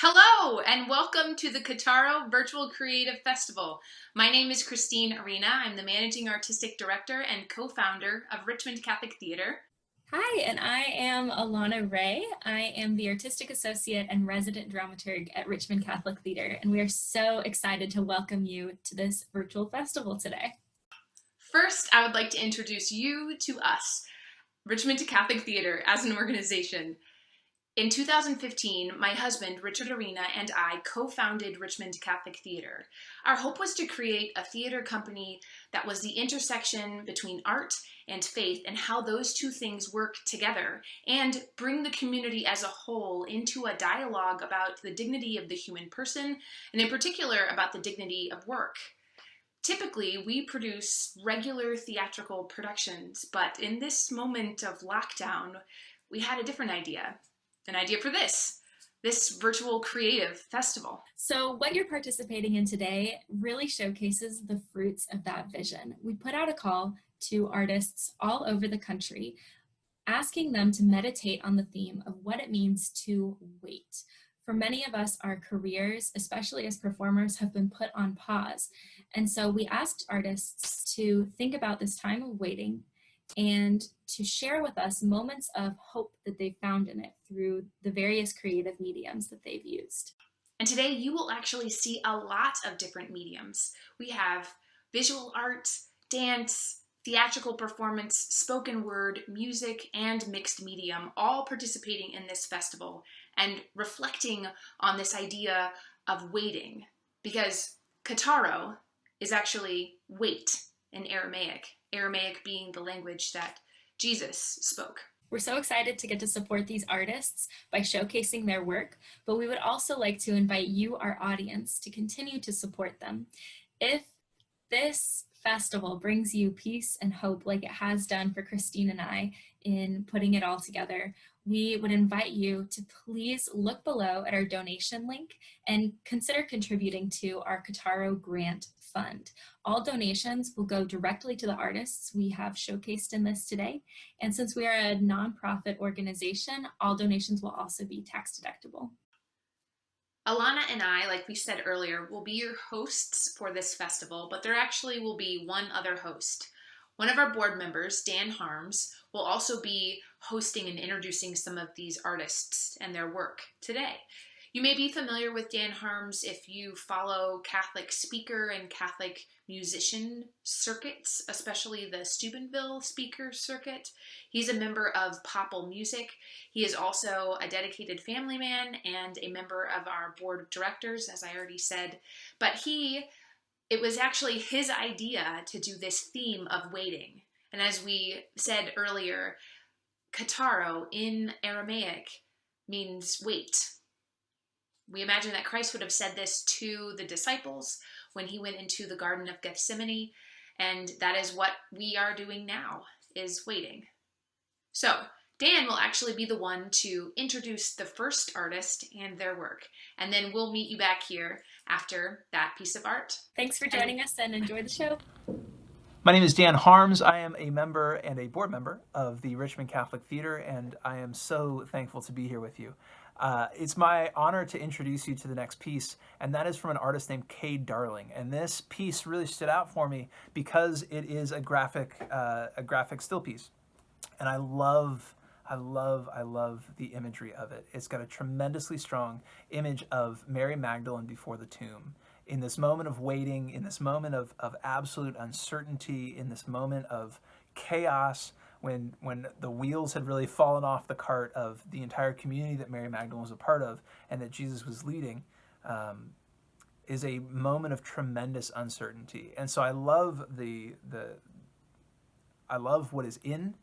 Hello and welcome to the Kataro Virtual Creative Festival. My name is Christine Arena. I'm the Managing Artistic Director and co-founder of Richmond Catholic Theatre. Hi, and I am Alana Ray. I am the Artistic Associate and Resident Dramaturg at Richmond Catholic Theatre, and we are so excited to welcome you to this virtual festival today. First, I would like to introduce you to us, Richmond Catholic Theatre, as an organization. In 2015, my husband, Richard Arena, and I co-founded Richmond Catholic Theatre. Our hope was to create a theater company that was the intersection between art and faith and how those two things work together, and bring the community as a whole into a dialogue about the dignity of the human person, and in particular about the dignity of work. Typically, we produce regular theatrical productions, but in this moment of lockdown, we had a different idea. An idea for this virtual creative festival. So what you're participating in today really showcases the fruits of that vision. We put out a call to artists all over the country, asking them to meditate on the theme of what it means to wait. For many of us, our careers, especially as performers, have been put on pause. And so we asked artists to think about this time of waiting and to share with us moments of hope that they found in it through the various creative mediums that they've used. And today you will actually see a lot of different mediums. We have visual art, dance, theatrical performance, spoken word, music, and mixed medium, all participating in this festival and reflecting on this idea of waiting, because Kataro is actually wait in Aramaic. Aramaic being the language that Jesus spoke. We're so excited to get to support these artists by showcasing their work, but we would also like to invite you, our audience, to continue to support them. If this festival brings you peace and hope like it has done for Christine and I in putting it all together, we would invite you to please look below at our donation link and consider contributing to our Kataro Grant Fund. All donations will go directly to the artists we have showcased in this today. And since we are a nonprofit organization, all donations will also be tax deductible. Alana and I, like we said earlier, will be your hosts for this festival, but there actually will be one other host. One of our board members, Dan Harms, will also be hosting and introducing some of these artists and their work today. You may be familiar with Dan Harms if you follow Catholic speaker and Catholic musician circuits, especially the Steubenville speaker circuit. He's a member of Popple Music. He is also a dedicated family man and a member of our board of directors, as I already said. But it was actually his idea to do this theme of waiting. And as we said earlier, Kataro in Aramaic means wait. We imagine that Christ would have said this to the disciples when he went into the Garden of Gethsemane, and that is what we are doing now, is waiting. So, Dan will actually be the one to introduce the first artist and their work, and then we'll meet you back here after that piece of art. Thanks for joining us and enjoy the show. My name is Dan Harms. I am a member and a board member of the Richmond Catholic Theatre, and I am so thankful to be here with you. It's my honor to introduce you to the next piece, and that is from an artist named Kay Darling. And this piece really stood out for me because it is a graphic still piece, and I love the imagery of it. It's got a tremendously strong image of Mary Magdalene before the tomb. In this moment of waiting, in this moment of absolute uncertainty, in this moment of chaos, when the wheels had really fallen off the cart of the entire community that Mary Magdalene was a part of and that Jesus was leading, is a moment of tremendous uncertainty. And so I love I love what is in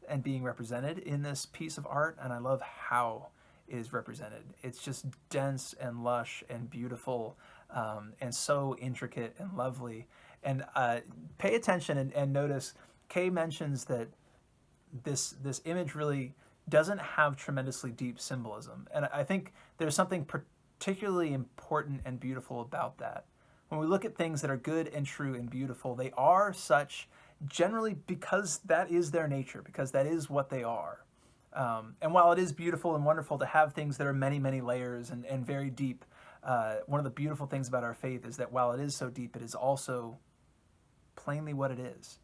and being represented in this piece of art, and I love how it is represented. It's just dense and lush and beautiful, and so intricate and lovely. And pay attention and notice Kay mentions that this image really doesn't have tremendously deep symbolism. And I think there's something particularly important and beautiful about that. When we look at things that are good and true and beautiful, they are such generally because that is their nature, because that is what they are. And while it is beautiful and wonderful to have things that are many, many layers and very deep, one of the beautiful things about our faith is that while it is so deep, it is also plainly what it is.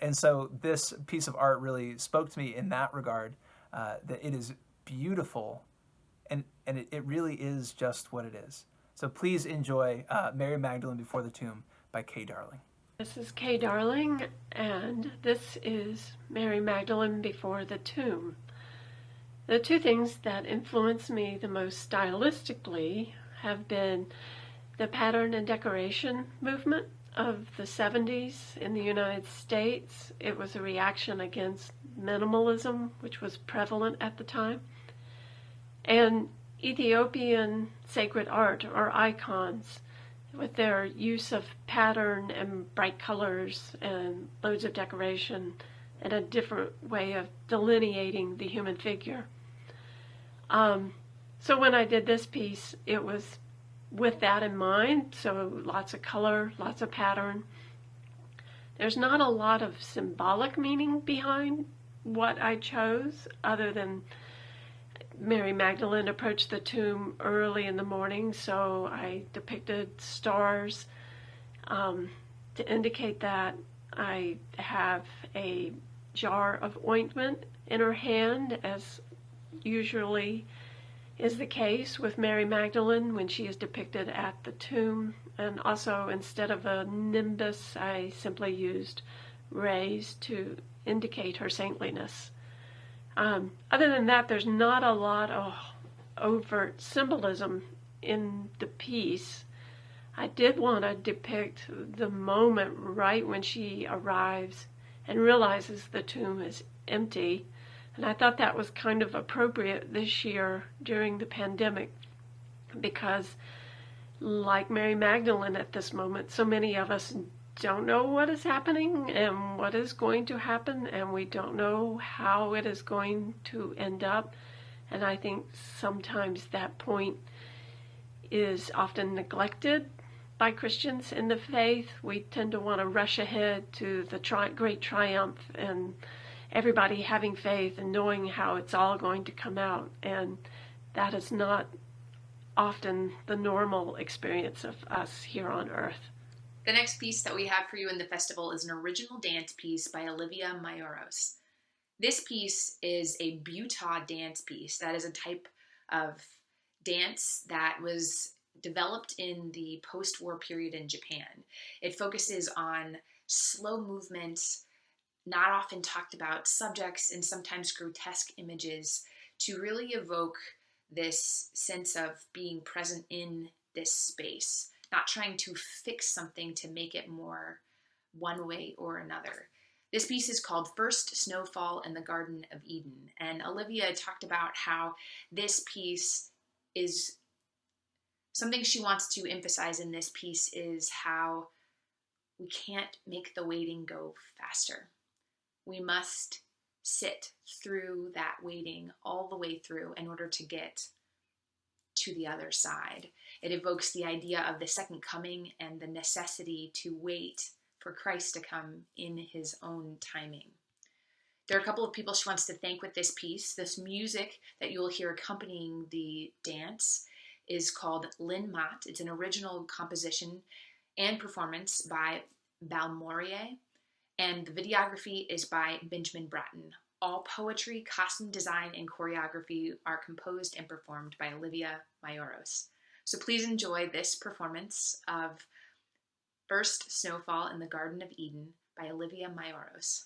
And so this piece of art really spoke to me in that regard, that it is beautiful and it really is just what it is. So please enjoy Mary Magdalene Before the Tomb by Kay Darling. This is Kay Darling, and this is Mary Magdalene Before the Tomb. The two things that influenced me the most stylistically have been the pattern and decoration movement of the 70s in the United States. It was a reaction against minimalism, which was prevalent at the time, and Ethiopian sacred art or icons with their use of pattern and bright colors and loads of decoration and a different way of delineating the human figure. So when I did this piece, it was with that in mind, so lots of color, lots of pattern. There's not a lot of symbolic meaning behind what I chose, other than Mary Magdalene approached the tomb early in the morning, so I depicted stars to indicate that. I have a jar of ointment in her hand, as usually is the case with Mary Magdalene when she is depicted at the tomb. And also, instead of a nimbus, I simply used rays to indicate her saintliness. Other than that, there's not a lot of overt symbolism in the piece. I did want to depict the moment right when she arrives and realizes the tomb is empty. And I thought that was kind of appropriate this year during the pandemic, because like Mary Magdalene at this moment, so many of us don't know what is happening and what is going to happen, and we don't know how it is going to end up. And I think sometimes that point is often neglected by Christians in the faith. We tend to want to rush ahead to the great triumph and everybody having faith and knowing how it's all going to come out. And that is not often the normal experience of us here on earth. The next piece that we have for you in the festival is an original dance piece by Olivia Mayoros. This piece is a Butah dance piece. That is a type of dance that was developed in the post-war period in Japan. It focuses on slow movements, not often talked about subjects, and sometimes grotesque images to really evoke this sense of being present in this space, not trying to fix something to make it more one way or another. This piece is called First Snowfall in the Garden of Eden, and Olivia talked about how this piece is something she wants to emphasize in this piece is how we can't make the waiting go faster. We must sit through that waiting all the way through in order to get to the other side. It evokes the idea of the second coming and the necessity to wait for Christ to come in his own timing. There are a couple of people she wants to thank with this piece. This music that you'll hear accompanying the dance is called Lin Mat. It's an original composition and performance by Balmorier, and the videography is by Benjamin Bratton. All poetry, costume design, and choreography are composed and performed by Olivia Mayoros. So please enjoy this performance of First Snowfall in the Garden of Eden by Olivia Mayoros.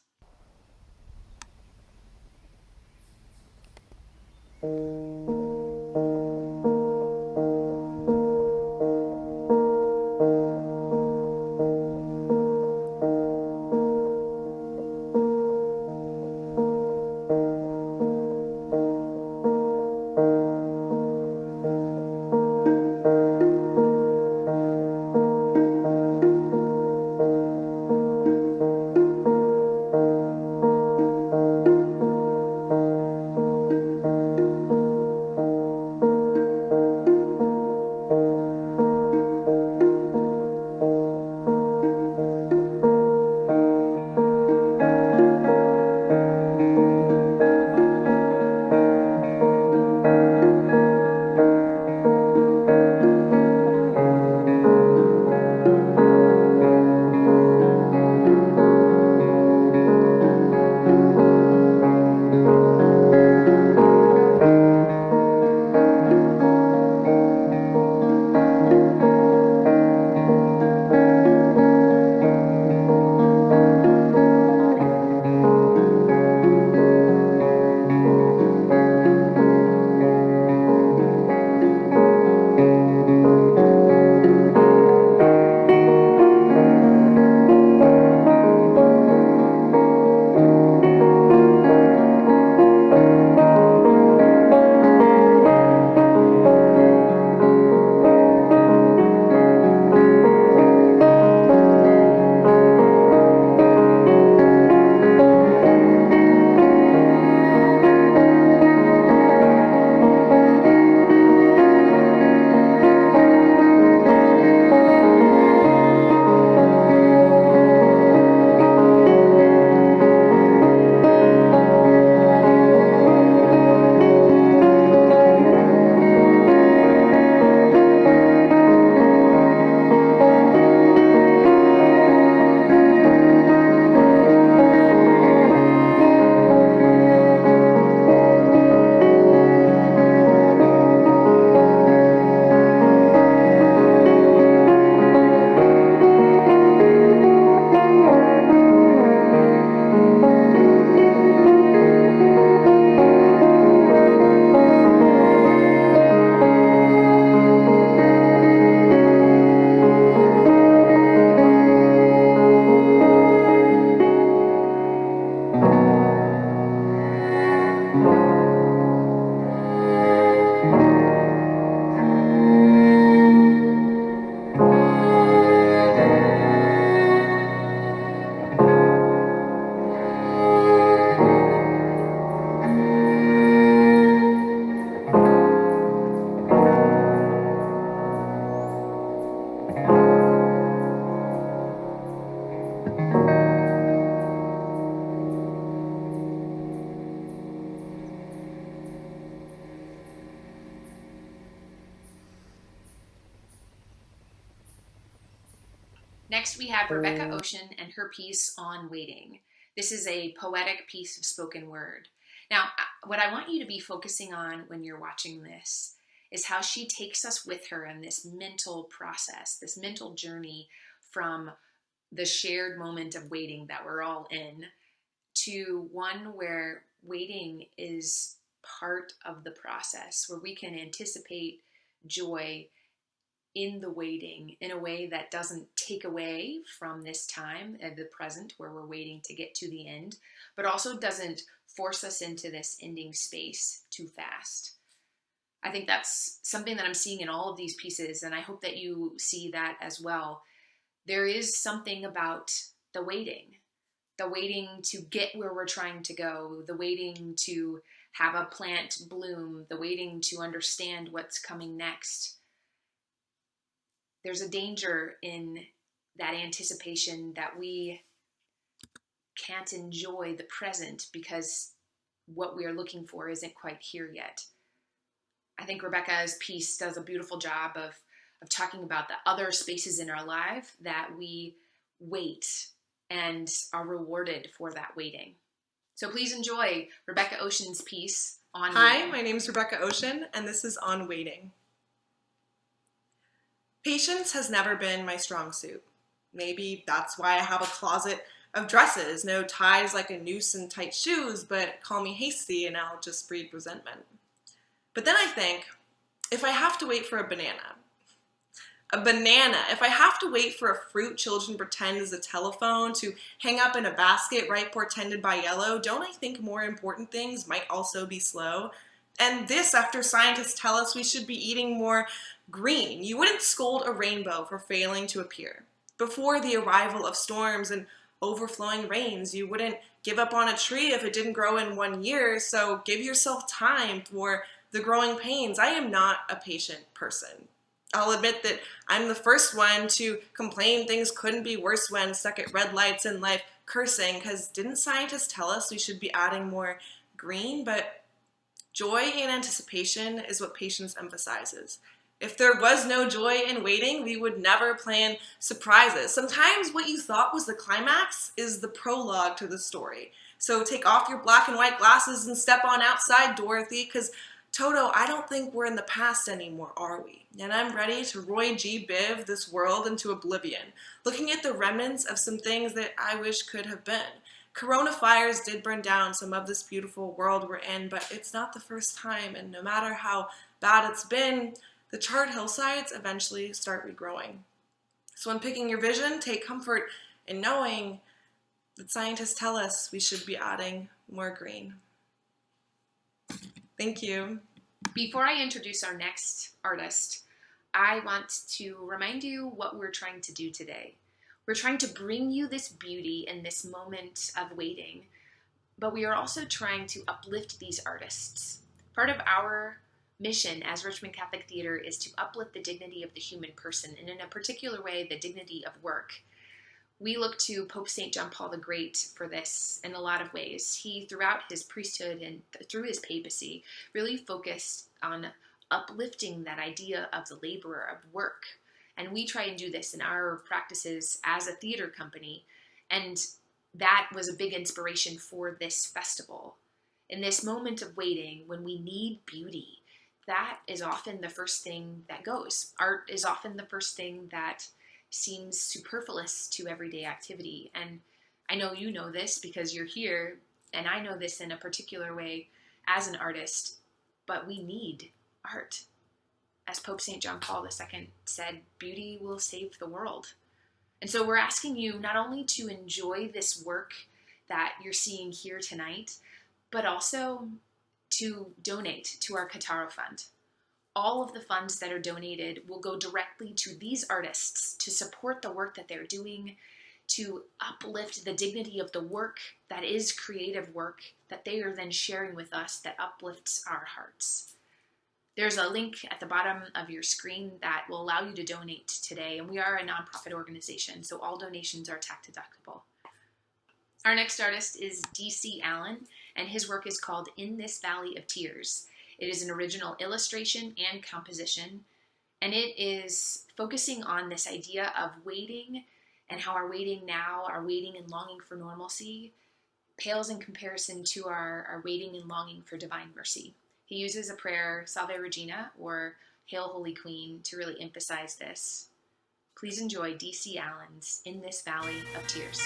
Next, we have Rebecca Ocean and her piece on waiting. This is a poetic piece of spoken word. Now, what I want you to be focusing on when you're watching this is how she takes us with her in this mental process, this mental journey from the shared moment of waiting that we're all in to one where waiting is part of the process, where we can anticipate joy in the waiting in a way that doesn't take away from this time at the present where we're waiting to get to the end, but also doesn't force us into this ending space too fast. I think that's something that I'm seeing in all of these pieces, and I hope that you see that as well. There is something about the waiting to get where we're trying to go, the waiting to have a plant bloom, the waiting to understand what's coming next. There's a danger in that anticipation that we can't enjoy the present because what we are looking for isn't quite here yet. I think Rebecca's piece does a beautiful job of talking about the other spaces in our life that we wait and are rewarded for that waiting. So please enjoy Rebecca Ocean's piece on Hi, waiting. my name is Rebecca Ocean, and this is On Waiting. Patience has never been my strong suit. Maybe that's why I have a closet of dresses, no ties like a noose and tight shoes, but call me hasty and I'll just breed resentment. But then I think, if I have to wait for a banana, if I have to wait for a fruit children pretend is a telephone to hang up in a basket right portended by yellow, don't I think more important things might also be slow? And this after scientists tell us we should be eating more green. You wouldn't scold a rainbow for failing to appear. Before the arrival of storms and overflowing rains, you wouldn't give up on a tree if it didn't grow in 1 year, so give yourself time for the growing pains. I am not a patient person. I'll admit that I'm the first one to complain things couldn't be worse when stuck at red lights in life cursing, because didn't scientists tell us we should be adding more green? But joy and anticipation is what patience emphasizes. If there was no joy in waiting, we would never plan surprises. Sometimes what you thought was the climax is the prologue to the story. So take off your black and white glasses and step on outside, Dorothy, because Toto, I don't think we're in the past anymore, are we? And I'm ready to Roy G. Biv this world into oblivion, looking at the remnants of some things that I wish could have been. Corona fires did burn down some of this beautiful world we're in, but it's not the first time, and no matter how bad it's been, the charred hillsides eventually start regrowing. So when picking your vision, take comfort in knowing that scientists tell us we should be adding more green. Thank you. Before I introduce our next artist, I want to remind you what we're trying to do today. We're trying to bring you this beauty in this moment of waiting, but we are also trying to uplift these artists. Part of our mission as Richmond Catholic Theatre is to uplift the dignity of the human person, and in a particular way, the dignity of work. We look to Pope St. John Paul the Great for this in a lot of ways. He, throughout his priesthood and through his papacy, really focused on uplifting that idea of the laborer of work. And we try and do this in our practices as a theater company. And that was a big inspiration for this festival. In this moment of waiting, when we need beauty, that is often the first thing that goes. Art is often the first thing that seems superfluous to everyday activity. And I know you know this because you're here, and I know this in a particular way as an artist, but we need art. As Pope St. John Paul II said, beauty will save the world. And so we're asking you not only to enjoy this work that you're seeing here tonight, but also to donate to our Kataro Fund. All of the funds that are donated will go directly to these artists to support the work that they're doing, to uplift the dignity of the work that is creative work that they are then sharing with us that uplifts our hearts. There's a link at the bottom of your screen that will allow you to donate today, and we are a nonprofit organization, so all donations are tax deductible. Our next artist is D.C. Allen, and his work is called In This Valley of Tears. It is an original illustration and composition, and it is focusing on this idea of waiting and how our waiting now, our waiting and longing for normalcy, pales in comparison to our waiting and longing for divine mercy. He uses a prayer, Salve Regina, or Hail Holy Queen, to really emphasize this. Please enjoy D.C. Allen's In This Valley of Tears.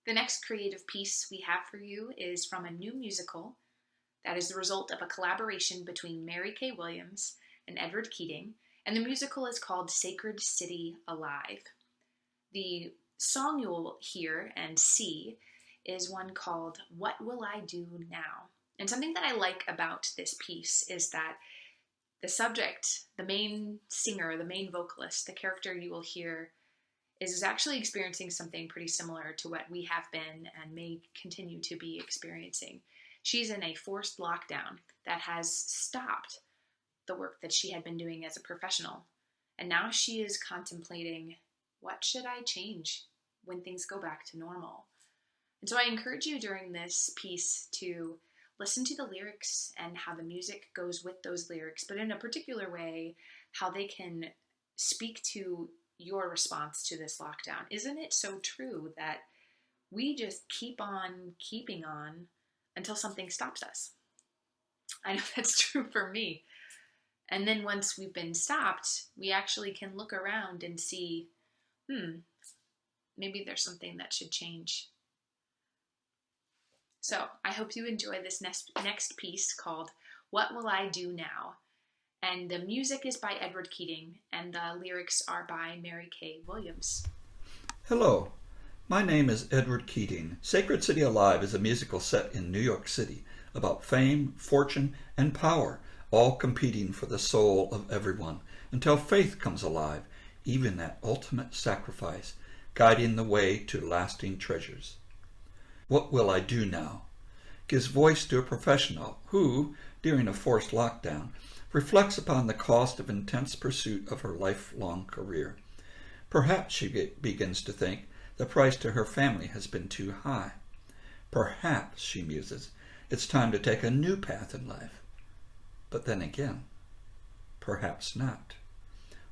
The next creative piece we have for you is from a new musical that is the result of a collaboration between Mary Kay Williams and Edward Keating, and the musical is called Sacred City Alive. The song you will hear and see is one called What Will I Do Now? And something that I like about this piece is that the subject, the main singer, the main vocalist, the character you will hear is actually experiencing something pretty similar to what we have been and may continue to be experiencing. She's in a forced lockdown that has stopped the work that she had been doing as a professional. And now she is contemplating, what should I change when things go back to normal? And so I encourage you during this piece to listen to the lyrics and how the music goes with those lyrics, but in a particular way, how they can speak to your response to this lockdown. Isn't it so true that we just keep on keeping on until something stops us? I know that's true for me. And then once we've been stopped, we actually can look around and see, maybe there's something that should change. So I hope you enjoy this next piece called What Will I Do Now? And the music is by Edward Keating, and the lyrics are by Mary Kay Williams. Hello, my name is Edward Keating. Sacred City Alive is a musical set in New York City about fame, fortune, and power, all competing for the soul of everyone until faith comes alive, even that ultimate sacrifice, guiding the way to lasting treasures. What Will I Do Now? Gives voice to a professional who, during a forced lockdown, reflects upon the cost of intense pursuit of her lifelong career. Perhaps she begins to think the price to her family has been too high. Perhaps, she muses, it's time to take a new path in life. But then again, perhaps not.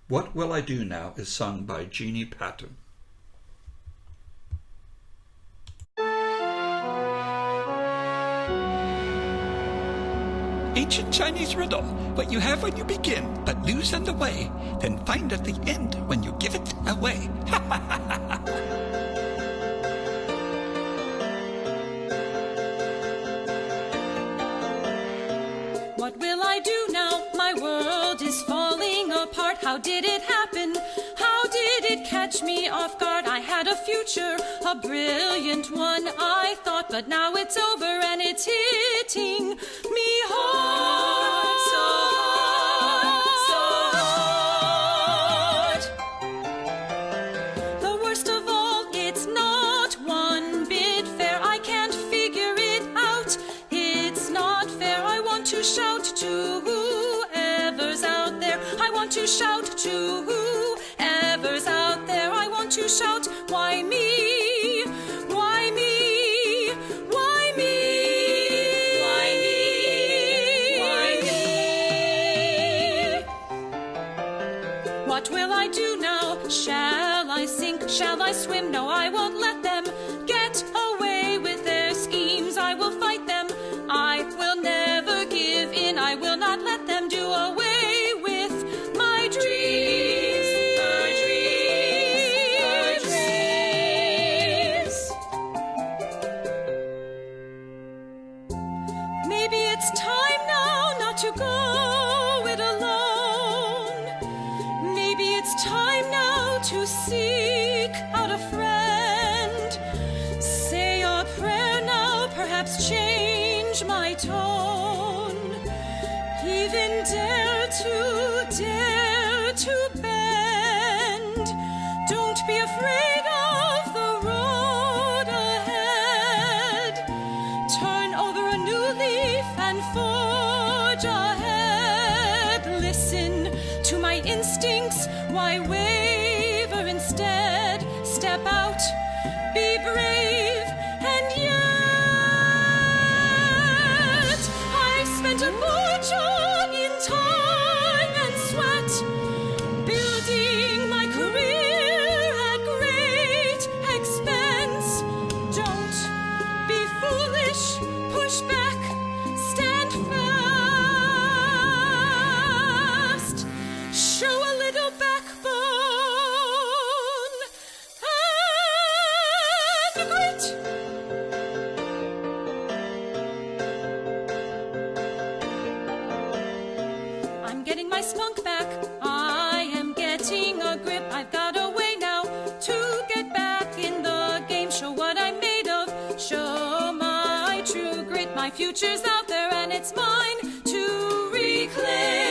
What Will I Do Now is sung by Jeannie Patton. Ancient Chinese riddle, what you have when you begin, but lose on the way, then find at the end when you give it away. What will I do now? My world is falling apart. How did it happen? How did it catch me off guard? I had a future, a brilliant one, I thought, but now it's over and it's hitting me hard, so hard. The worst of all, it's not one bit fair. I can't figure it out. It's not fair. I want to shout to whoever's out there. I want to shout to whoever's out there. I want to shout, why me? Why me? Why me? Why me? Why me? What will I do now? Shall I sink? Shall I swim? No, I won't let them get away with their schemes. I will fight them. I will never give in. I will not let them do away with my dreams. My dreams. to go it alone. Maybe it's time now to seek out a friend. Say a prayer now, perhaps change my tone. Even dare to bend. Don't be afraid of the road ahead. Turn over a new leaf and forge ahead. Listen to my instincts, why waver instead? Step out, be brave, and yet I've spent a fortune in time and sweat, building my career at great expense. Don't be foolish, push back, stand fast, show a little backbone and grit. I'm getting my spunk back. I am getting a grip. I've got a way now to get back in the game. Show what I'm made of. Show my true grit. My future's out there and it's mine to reclaim.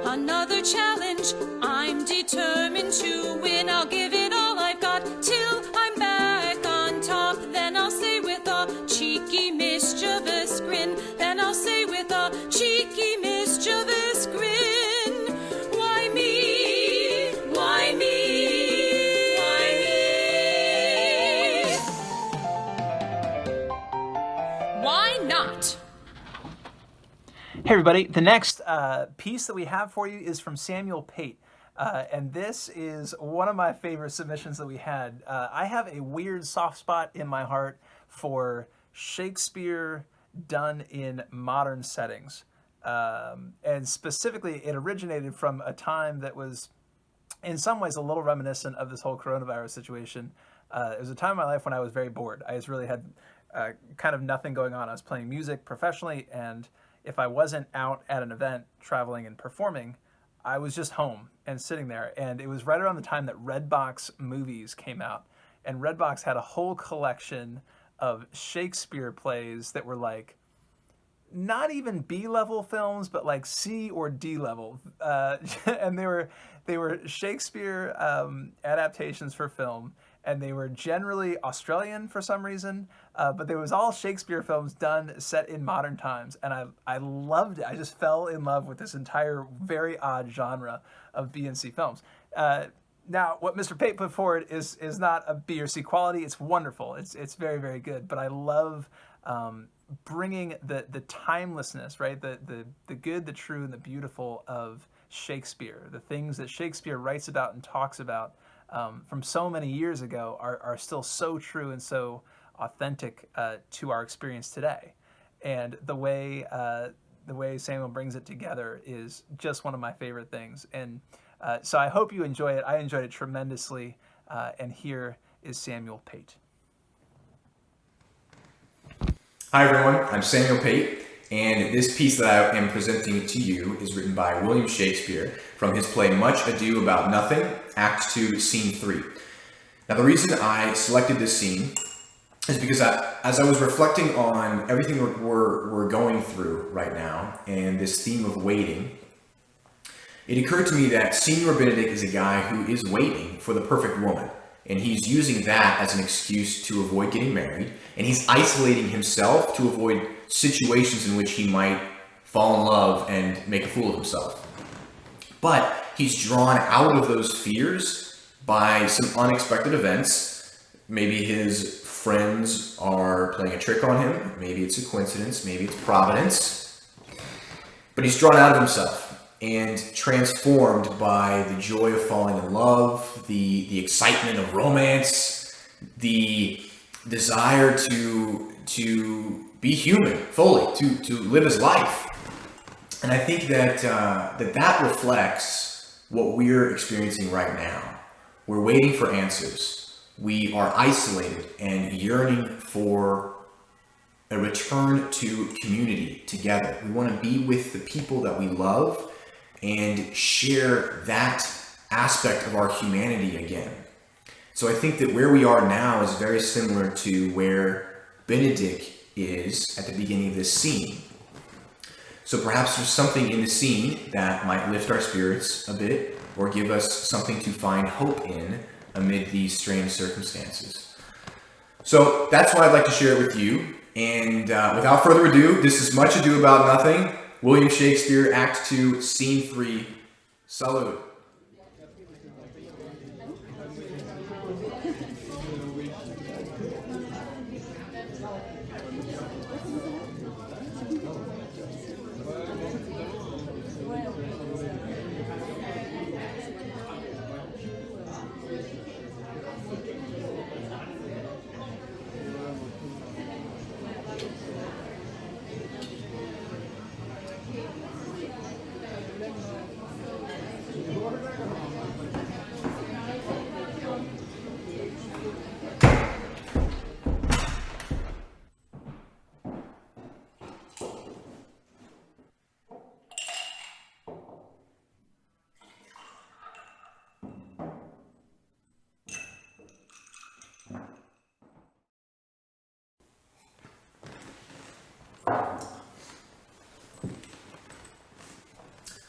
Another challenge. I'm determined to win. I'll give it all I've got till I'm back on top. Then I'll say with a cheeky, mischievous grin. Then I'll say with a cheeky, mischievous grin. Why me? Why me? Why me? Why not? Hey everybody, the next piece that we have for you is from Samuel Pate. And this is one of my favorite submissions that we had. I have a weird soft spot in my heart for Shakespeare done in modern settings. And specifically, it originated from a time that was in some ways a little reminiscent of this whole coronavirus situation. It was a time in my life when I was very bored. I just really had kind of nothing going on. I was playing music professionally, and if I wasn't out at an event traveling and performing, I was just home and sitting there. And it was right around the time that Redbox movies came out. And Redbox had a whole collection of Shakespeare plays that were like, not even B-level films, but like C or D level. And they were Shakespeare adaptations for film. And they were generally Australian for some reason, but there was all Shakespeare films done set in modern times, and I loved it. I just fell in love with this entire very odd genre of B and C films. Now, what Mr. Pate put forward is not a B or C quality. It's wonderful. It's very, very good. But I love bringing the timelessness, right? The good, the true, and the beautiful of Shakespeare. The things that Shakespeare writes about and talks about from so many years ago are still so true and so authentic to our experience today. And the way Samuel brings it together is just one of my favorite things. And so I hope you enjoy it. I enjoyed it tremendously. And here is Samuel Pate. Hi everyone, I'm Samuel Pate, and this piece that I am presenting to you is written by William Shakespeare from his play Much Ado About Nothing, Act 2, Scene 3. Now the reason I selected this scene is because as I was reflecting on everything we're going through right now and this theme of waiting, it occurred to me that Signor Benedict is a guy who is waiting for the perfect woman. And he's using that as an excuse to avoid getting married. And he's isolating himself to avoid situations in which he might fall in love and make a fool of himself. But he's drawn out of those fears by some unexpected events. Maybe his friends are playing a trick on him. Maybe it's a coincidence. Maybe it's providence. But he's drawn out of himself and transformed by the joy of falling in love, the excitement of romance, the desire to be human fully, to live his life. And I think that that reflects what we're experiencing right now. We're waiting for answers. we are isolated and yearning for a return to community together. We want to be with the people that we love and share that aspect of our humanity again. So I think that where we are now is very similar to where Benedict is at the beginning of this scene. So perhaps there's something in the scene that might lift our spirits a bit or give us something to find hope in amid these strange circumstances. So that's why I'd like to share it with you. And without further ado, this is Much Ado About Nothing, William Shakespeare, Act 2, Scene 3, Salute.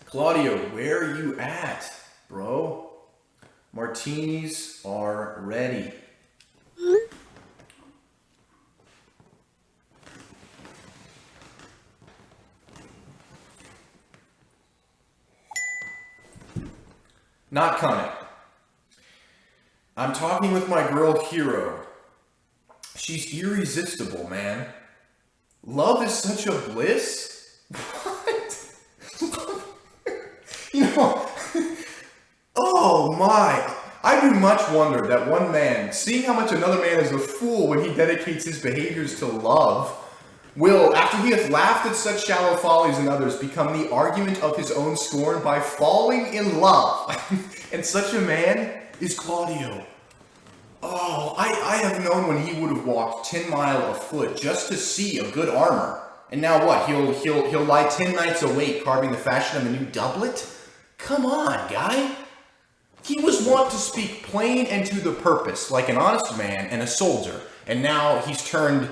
Claudio, where are you at, bro? Martinis are ready. Not coming. I'm talking with my girl Hero. She's irresistible, man. Love is such a bliss. What? You know, oh my. I do much wonder that one man, seeing how much another man is a fool when he dedicates his behaviors to love, will, after he hath laughed at such shallow follies in others, become the argument of his own scorn by falling in love. And such a man is Claudio. Oh, I have known when he would have walked 10 miles afoot just to see a good armor. And now what? He'll lie 10 nights awake carving the fashion of a new doublet? Come on, guy. He was wont to speak plain and to the purpose, like an honest man and a soldier. And now he's turned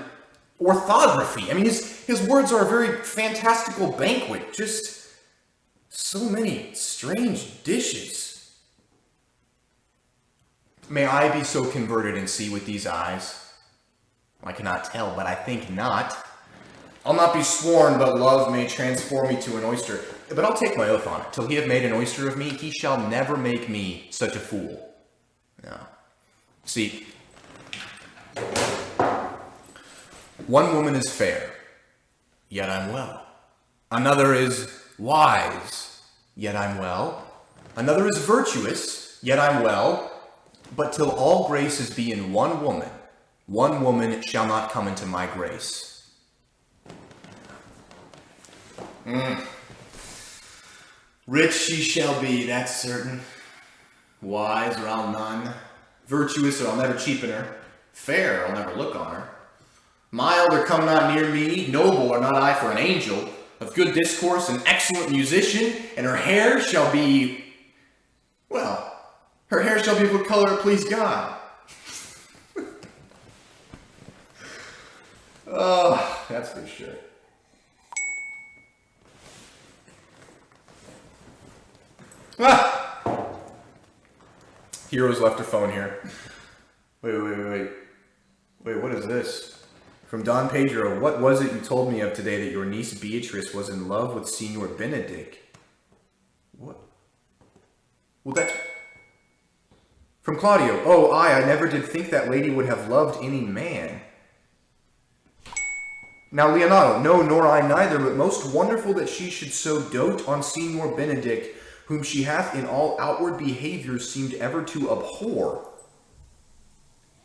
orthography. I mean, his words are a very fantastical banquet. Just so many strange dishes. May I be so converted and see with these eyes? I cannot tell, but I think not. I'll not be sworn, but love may transform me to an oyster. But I'll take my oath on it. Till he have made an oyster of me, he shall never make me such a fool. No. See, one woman is fair, yet I'm well. Another is wise, yet I'm well. Another is virtuous, yet I'm well. But till all graces be in one woman shall not come into my grace. Rich she shall be, that's certain. Wise, or I'll none. Virtuous, or I'll never cheapen her. Fair, I'll never look on her. Mild, or come not near me. Noble, or not I for an angel. Of good discourse, an excellent musician. And her hair shall be, well, her hair shall be of what color it please God. Oh, that's for sure. Ah! Hero's left her phone here. Wait, what is this? From Don Pedro, what was it you told me of today that your niece Beatrice was in love with Signor Benedict? What? Well, that's... From Claudio, oh, I never did think that lady would have loved any man. Now, Leonardo, no, nor I neither, but most wonderful that she should so dote on Signor Benedict, whom she hath in all outward behaviors seemed ever to abhor.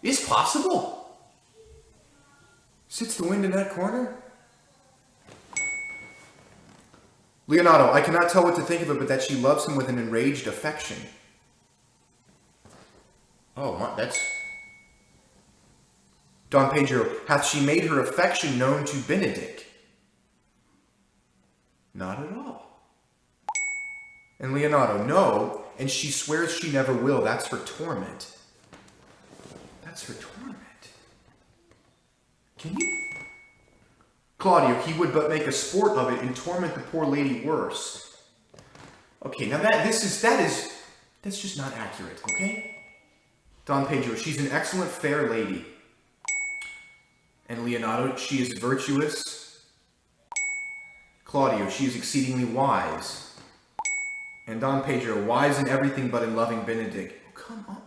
Is possible? Sits the wind in that corner? Leonardo, I cannot tell what to think of it, but that she loves him with an enraged affection. Oh, my, Don Pedro, hath she made her affection known to Benedict? Not at all. And Leonardo, no, and she swears she never will. That's her torment. That's her torment. Can you? Claudio, he would but make a sport of it and torment the poor lady worse. Okay, now that's just not accurate, okay? Don Pedro, she's an excellent fair lady. And Leonardo, she is virtuous. Claudio, she is exceedingly wise. And Don Pedro, wise in everything but in loving Benedict. Oh, come on.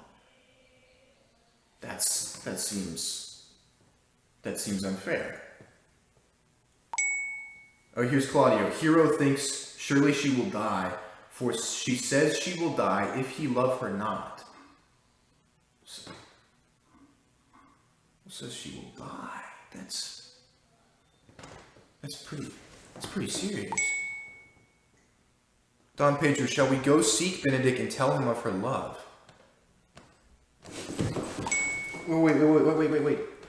That seems unfair. Oh, here's Claudio. Hero thinks surely she will die, for she says she will die if he love her not. So, says she will die. That's pretty serious. Don Pedro, shall we go seek Benedict and tell him of her love?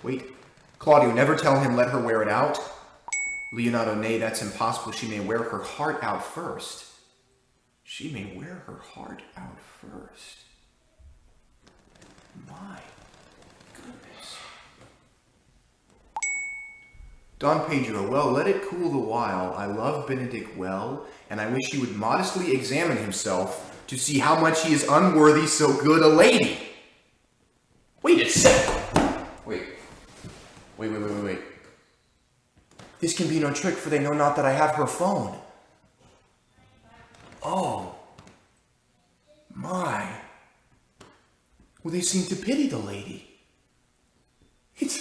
Wait. Claudio, never tell him, let her wear it out. Leonardo, nay, that's impossible. She may wear her heart out first. She may wear her heart out first. My goodness. Don Pedro, well, let it cool the while. I love Benedict well, and I wish he would modestly examine himself to see how much he is unworthy so good a lady. Wait a second. Wait. This can be no trick, for they know not that I have her phone. Oh. My. Well, they seem to pity the lady. It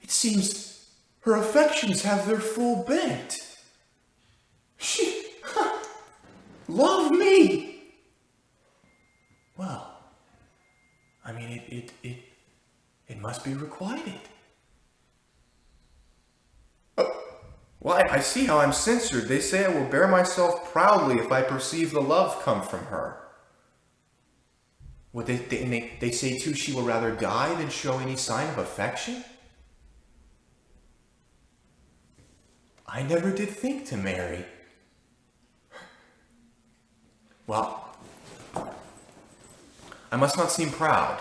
seems her affections have their full bent. She... love me! Well, I mean, it must be requited. Well, I see how I'm censored. They say I will bear myself proudly if I perceive the love come from her. Well, they say too she will rather die than show any sign of affection? I never did think to marry. Well, I must not seem proud.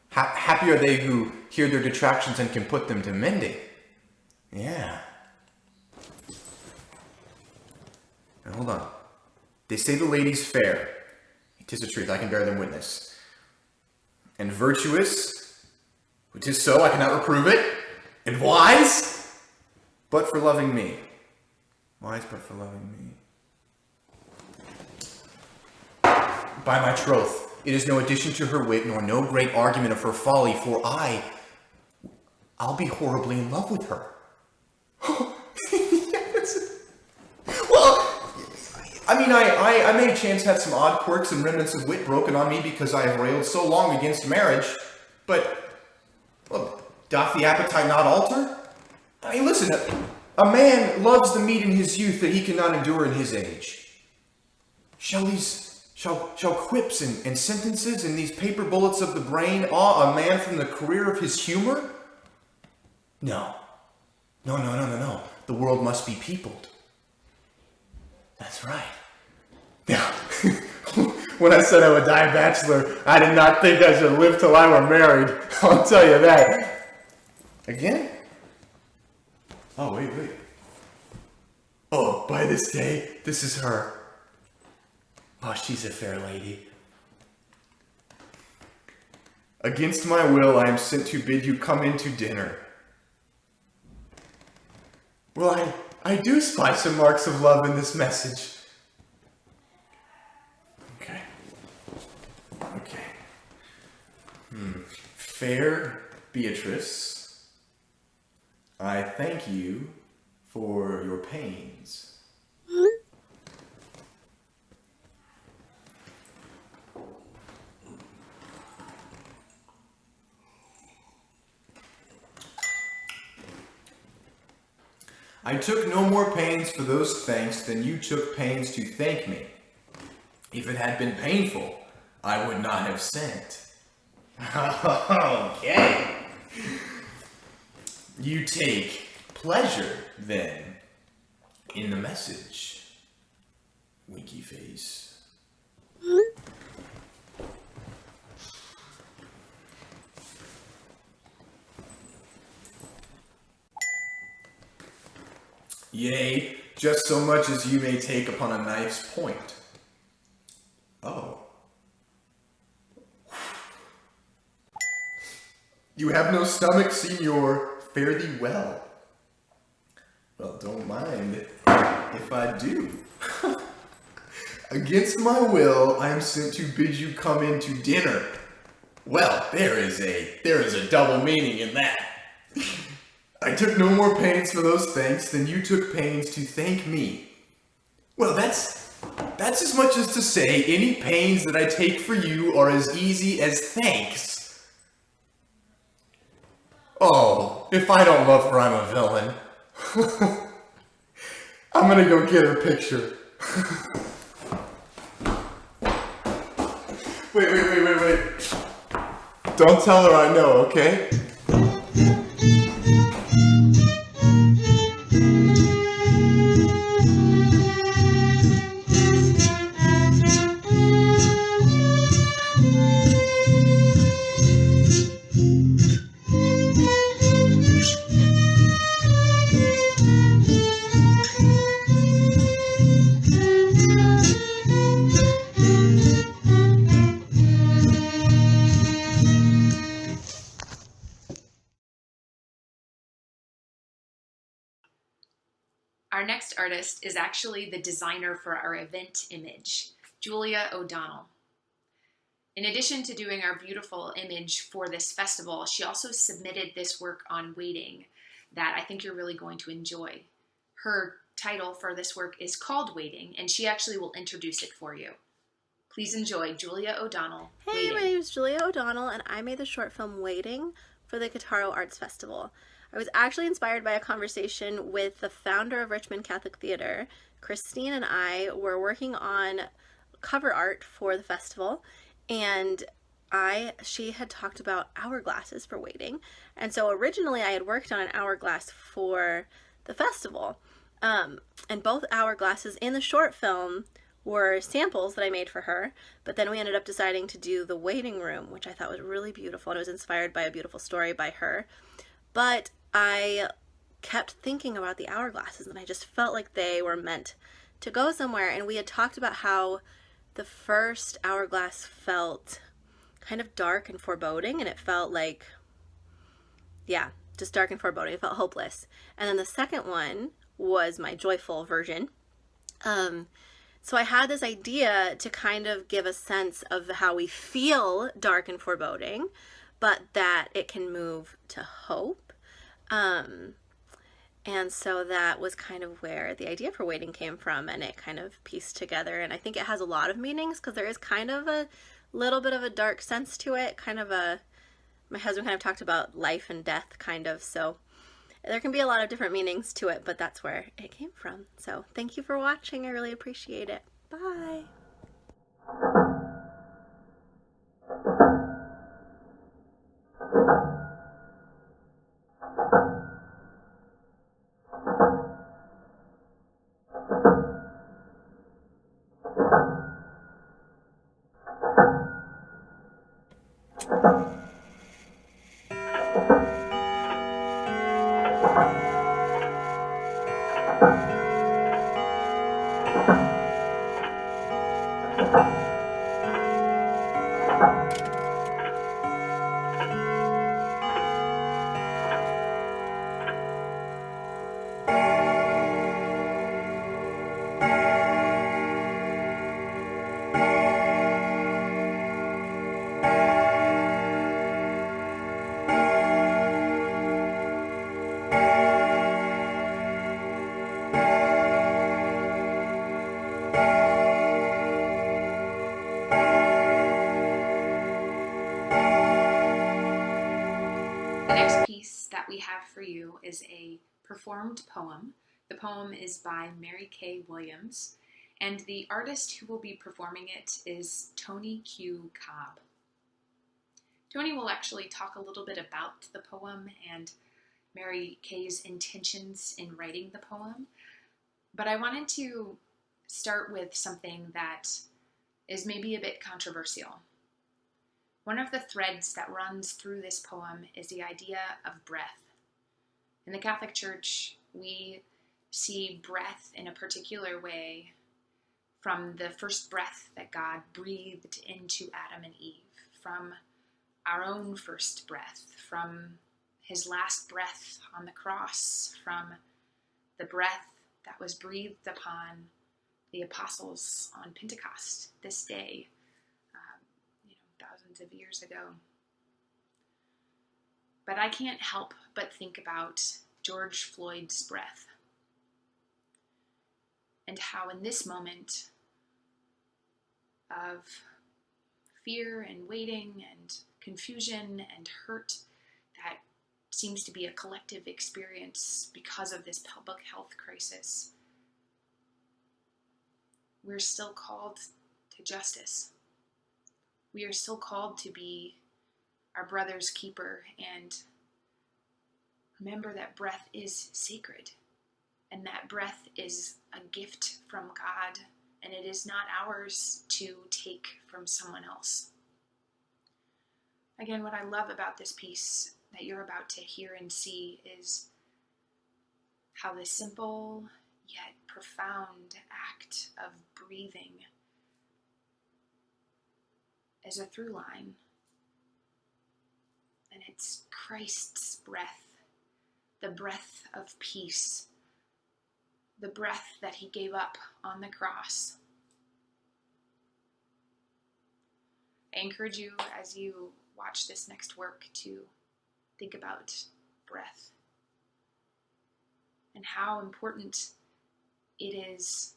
Happy are they who hear their detractions and can put them to mending. Yeah. Now, hold on. They say the lady's fair. It is the truth, I can bear them witness. And virtuous, which is so, I cannot reprove it. And wise, but for loving me. Wise, but for loving me. By my troth, it is no addition to her wit, nor no great argument of her folly, for I'll be horribly in love with her. Yes. Well, I mean, I may chance have some odd quirks and remnants of wit broken on me because I have railed so long against marriage, but, well, doth the appetite not alter? I mean, listen, a man loves the meat in his youth that he cannot endure in his age. Shall quips and sentences and these paper bullets of the brain awe a man from the career of his humor? No. The world must be peopled. That's right. Now, when I said I would die bachelor, I did not think I should live till I were married. I'll tell you that. Again? Oh, wait. Oh, by this day, this is her. Oh, she's a fair lady. Against my will, I am sent to bid you come in to dinner. Well, I do spy some marks of love in this message. Okay. Fair Beatrice, I thank you for your pains. I took no more pains for those thanks than you took pains to thank me. If it had been painful, I would not have sent. Okay. You take pleasure, then, in the message. Winky face. Yea, just so much as you may take upon a knife's point. Oh. You have no stomach, Signor. Fare thee well. Well, don't mind if I do. Against my will, I am sent to bid you come in to dinner. Well, there is a double meaning in that. I took no more pains for those thanks than you took pains to thank me. Well, that's as much as to say any pains that I take for you are as easy as thanks. Oh, if I don't love her, I'm a villain. I'm gonna go get her picture. Wait. Don't tell her I know, okay? Our next artist is actually the designer for our event image, Julia O'Donnell. In addition to doing our beautiful image for this festival, she also submitted this work on waiting that I think you're really going to enjoy. Her title for this work is called Waiting, and she actually will introduce it for you. Please enjoy Julia O'Donnell, Hey, Waiting. my name is Julia O'Donnell, and I made the short film Waiting for the Kataro Arts Festival. I was actually inspired by a conversation with the founder of Richmond Catholic Theatre. Christine and I were working on cover art for the festival, and she had talked about hourglasses for waiting. And so originally I had worked on an hourglass for the festival. And both hourglasses in the short film were samples that I made for her, but then we ended up deciding to do the waiting room, which I thought was really beautiful, and it was inspired by a beautiful story by her. But I kept thinking about the hourglasses, and I just felt like they were meant to go somewhere. And we had talked about how the first hourglass felt kind of dark and foreboding, and it felt like, yeah, just dark and foreboding. It felt hopeless. And then the second one was my joyful version. So I had this idea to kind of give a sense of how we feel dark and foreboding, but that it can move to hope. And so that was kind of where the idea for waiting came from, and it kind of pieced together. And I think it has a lot of meanings because there is kind of a little bit of a dark sense to it, my husband kind of talked about life and death kind of, so there can be a lot of different meanings to it, but that's where it came from. So thank you for watching. I really appreciate it. Bye. That we have for you is a performed poem. The poem is by Mary Kay Williams, and the artist who will be performing it is Tony Q. Cobb. Tony will actually talk a little bit about the poem and Mary Kay's intentions in writing the poem, but I wanted to start with something that is maybe a bit controversial. One of the threads that runs through this poem is the idea of breath. In the Catholic Church, we see breath in a particular way from the first breath that God breathed into Adam and Eve, from our own first breath, from his last breath on the cross, from the breath that was breathed upon the apostles on Pentecost, this day, thousands of years ago. But I can't help but think about George Floyd's breath, and how in this moment of fear and waiting and confusion and hurt that seems to be a collective experience because of this public health crisis, we're still called to justice. We are still called to be our brother's keeper and remember that breath is sacred and that breath is a gift from God and it is not ours to take from someone else. Again, what I love about this piece that you're about to hear and see is how the simple yet profound act of breathing is a through line. And it's Christ's breath, the breath of peace, the breath that he gave up on the cross. I encourage you as you watch this next work to think about breath and how important it is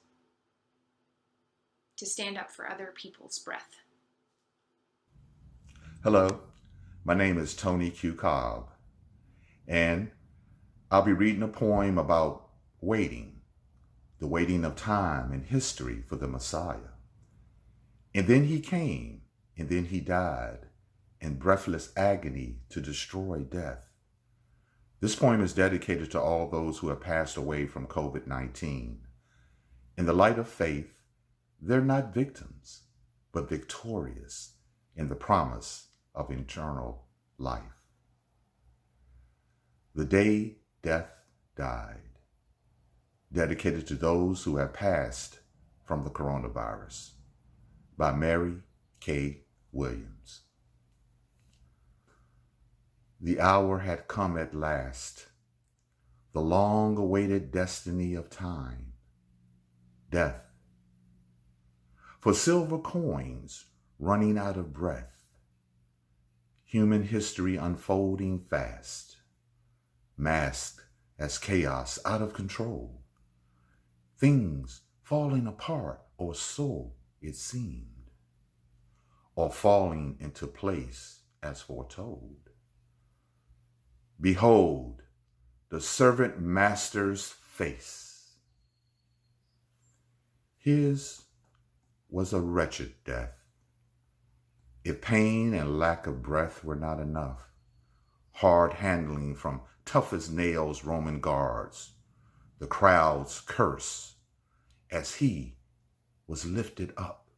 to stand up for other people's breath. Hello, my name is Tony Q. Cobb, and I'll be reading a poem about waiting, the waiting of time and history for the Messiah. And then he came, and then he died in breathless agony to destroy death. This poem is dedicated to all those who have passed away from COVID-19. In the light of faith, they're not victims, but victorious in the promise of eternal life. The Day Death Died, dedicated to those who have passed from the coronavirus, by Mary K. Williams. The hour had come at last, the long-awaited destiny of time, death. For silver coins running out of breath, human history unfolding fast, masked as chaos out of control, things falling apart, or so it seemed, or falling into place as foretold. Behold, the servant master's face. His was a wretched death. If pain and lack of breath were not enough, hard handling from tough as nails Roman guards, the crowd's curse as he was lifted up.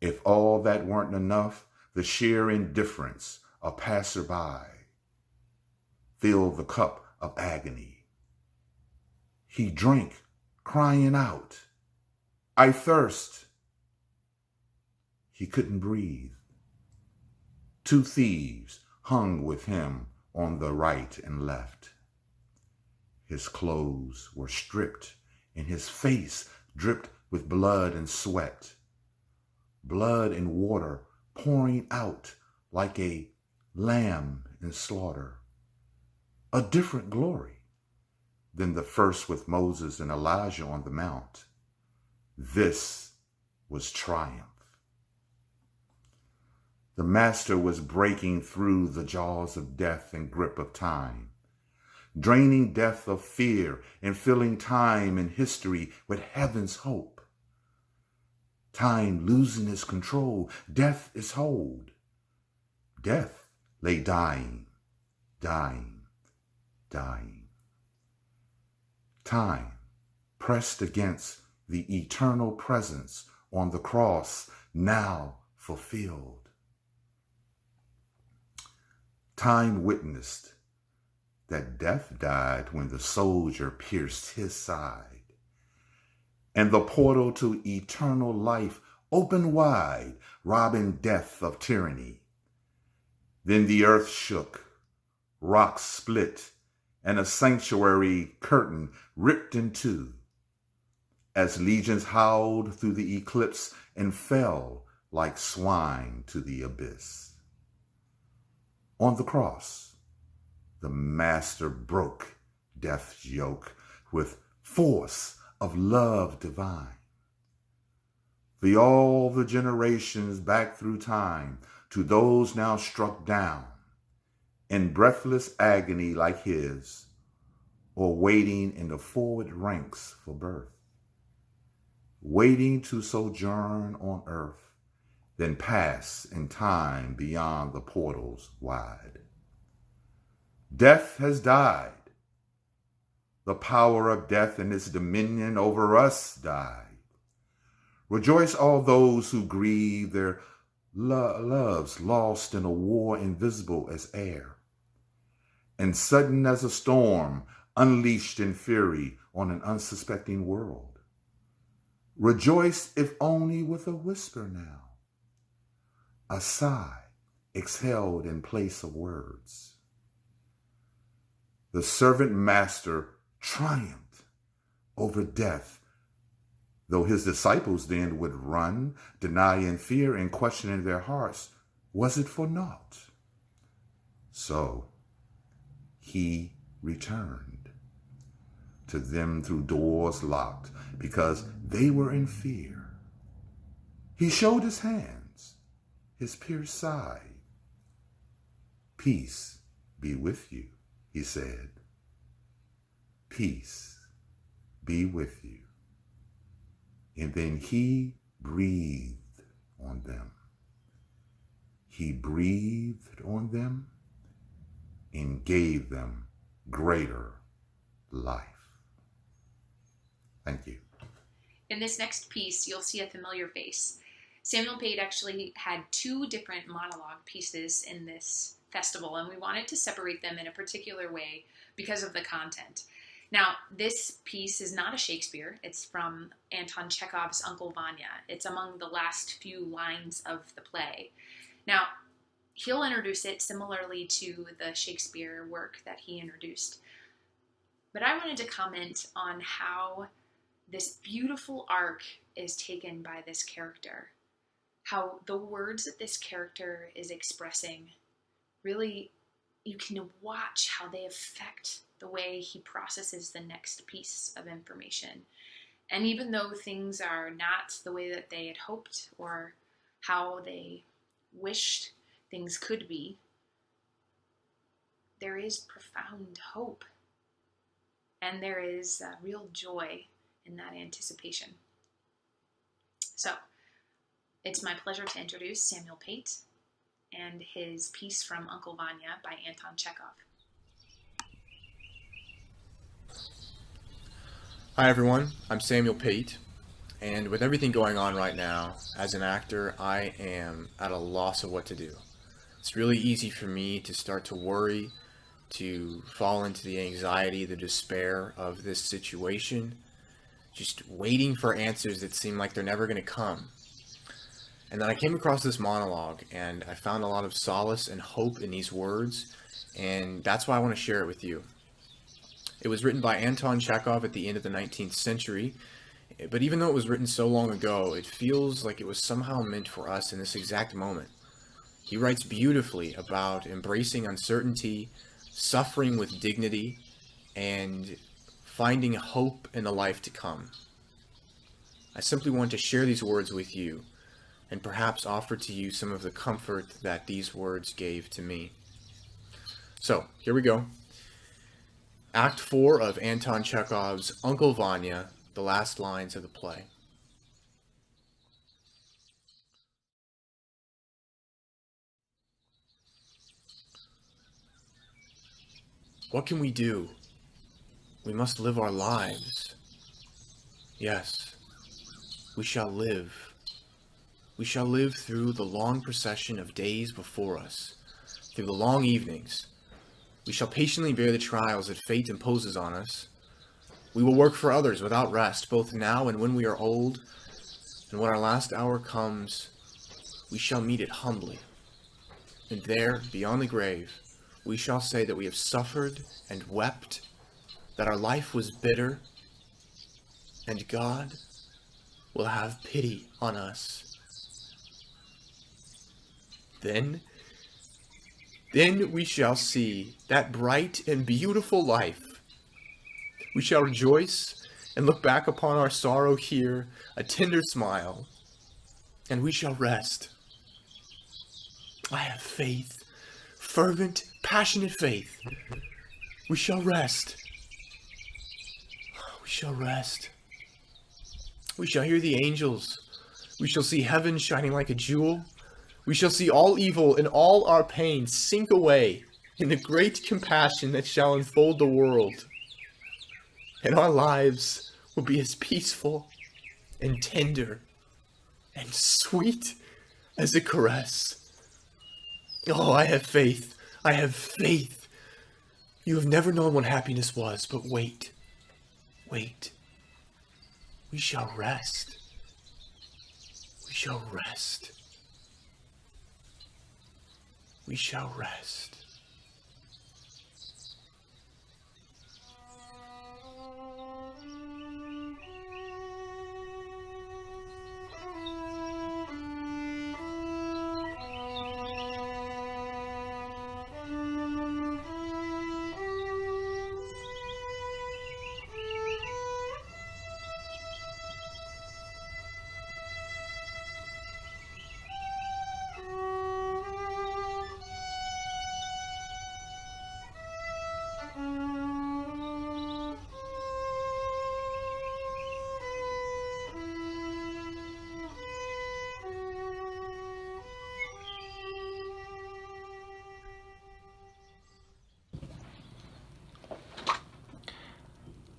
If all that weren't enough, the sheer indifference of passerby filled the cup of agony. He drank, crying out, "I thirst." He couldn't breathe. Two thieves hung with him on the right and left. His clothes were stripped, and his face dripped with blood and sweat. Blood and water pouring out like a lamb in slaughter. A different glory than the first with Moses and Elijah on the mount. This was triumph. The Master was breaking through the jaws of death and grip of time, draining death of fear and filling time and history with heaven's hope. Time losing its control, death its hold. Death lay dying, dying, dying. Time pressed against the eternal presence on the cross, now fulfilled. Time witnessed that death died when the soldier pierced his side, and the portal to eternal life opened wide, robbing death of tyranny. Then the earth shook, rocks split, and a sanctuary curtain ripped in two, as legions howled through the eclipse and fell like swine to the abyss. On the cross, the Master broke death's yoke with force of love divine. All the generations back through time to those now struck down in breathless agony like his, or waiting in the forward ranks for birth, waiting to sojourn on earth, then pass in time beyond the portals wide. Death has died. The power of death and its dominion over us died. Rejoice all those who grieve their loves lost in a war invisible as air, and sudden as a storm unleashed in fury on an unsuspecting world. Rejoice if only with a whisper now, a sigh exhaled in place of words. The servant master triumphed over death, though his disciples then would run, denying fear and questioning their hearts, was it for naught? So he returned to them through doors locked because they were in fear. He showed his hands, his pierced side. Peace be with you, he said. Peace be with you. And then he breathed on them. He breathed on them and gave them greater life. Thank you. In this next piece, you'll see a familiar face. Samuel Pate actually had 2 different monologue pieces in this festival, and we wanted to separate them in a particular way because of the content. Now, this piece is not a Shakespeare. It's from Anton Chekhov's Uncle Vanya. It's among the last few lines of the play. Now, he'll introduce it similarly to the Shakespeare work that he introduced. But I wanted to comment on how this beautiful arc is taken by this character. How the words that this character is expressing, really, you can watch how they affect the way he processes the next piece of information. And even though things are not the way that they had hoped or how they wished things could be, there is profound hope. And there is real joy in that anticipation. So, it's my pleasure to introduce Samuel Pate and his piece from Uncle Vanya by Anton Chekhov. Hi everyone, I'm Samuel Pate, and with everything going on right now, as an actor, I am at a loss of what to do. It's really easy for me to start to worry, to fall into the anxiety, the despair of this situation, just waiting for answers that seem like they're never going to come. And then I came across this monologue, and I found a lot of solace and hope in these words, and that's why I want to share it with you. It was written by Anton Chekhov at the end of the 19th century, but even though it was written so long ago, it feels like it was somehow meant for us in this exact moment. He writes beautifully about embracing uncertainty, suffering with dignity, and finding hope in the life to come. I simply want to share these words with you, and perhaps offer to you some of the comfort that these words gave to me. So, here we go. Act 4 of Anton Chekhov's Uncle Vanya, the last lines of the play. What can we do? We must live our lives. Yes, we shall live. We shall live through the long procession of days before us, through the long evenings. We shall patiently bear the trials that fate imposes on us. We will work for others without rest, both now and when we are old. And when our last hour comes, we shall meet it humbly. And there, beyond the grave, we shall say that we have suffered and wept, that our life was bitter, and God will have pity on us. Then we shall see that bright and beautiful life. We shall rejoice and look back upon our sorrow here, a tender smile, and we shall rest. I have faith, fervent, passionate faith. We shall rest. We shall rest. We shall hear the angels. We shall see heaven shining like a jewel. We shall see all evil and all our pain sink away in the great compassion that shall enfold the world. And our lives will be as peaceful and tender and sweet as a caress. Oh, I have faith. I have faith. You have never known what happiness was, but wait. Wait. We shall rest. We shall rest. We shall rest.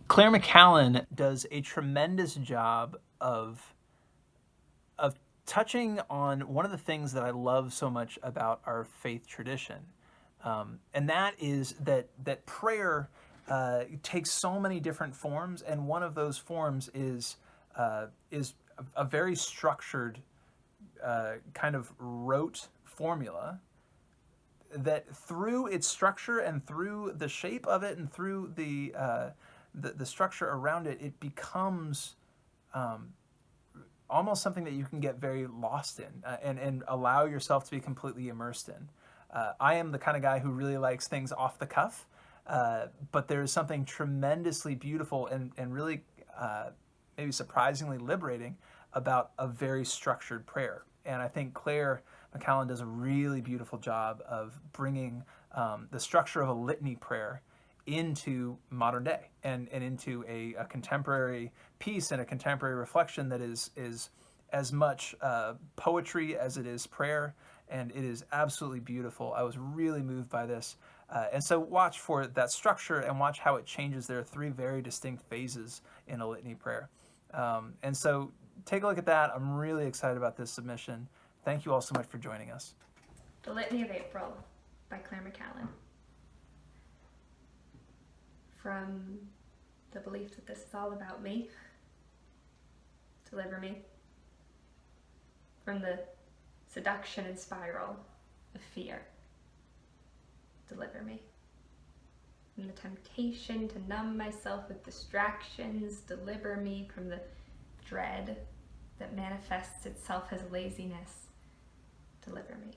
Claire McCallan does a tremendous job of touching on one of the things that I love so much about our faith tradition, and that is that prayer takes so many different forms, and one of those forms is a very structured kind of rote formula that, through its structure and through the shape of it and through the structure around it, it becomes almost something that you can get very lost in and allow yourself to be completely immersed in. I am the kind of guy who really likes things off the cuff, but there is something tremendously beautiful and really maybe surprisingly liberating about a very structured prayer. And I think Claire McCallan does a really beautiful job of bringing the structure of a litany prayer into modern day and into a contemporary piece and a contemporary reflection that is as much poetry as it is prayer, and it is absolutely beautiful. I was really moved by this. And so watch for that structure and watch how it changes. There are three very distinct phases in a litany prayer. And so take a look at that. I'm really excited about this submission. Thank you all so much for joining us. The Litany of April by Claire McCallan. From the belief that this is all about me, deliver me. From the seduction and spiral of fear, deliver me. From the temptation to numb myself with distractions, deliver me. From the dread that manifests itself as laziness, deliver me.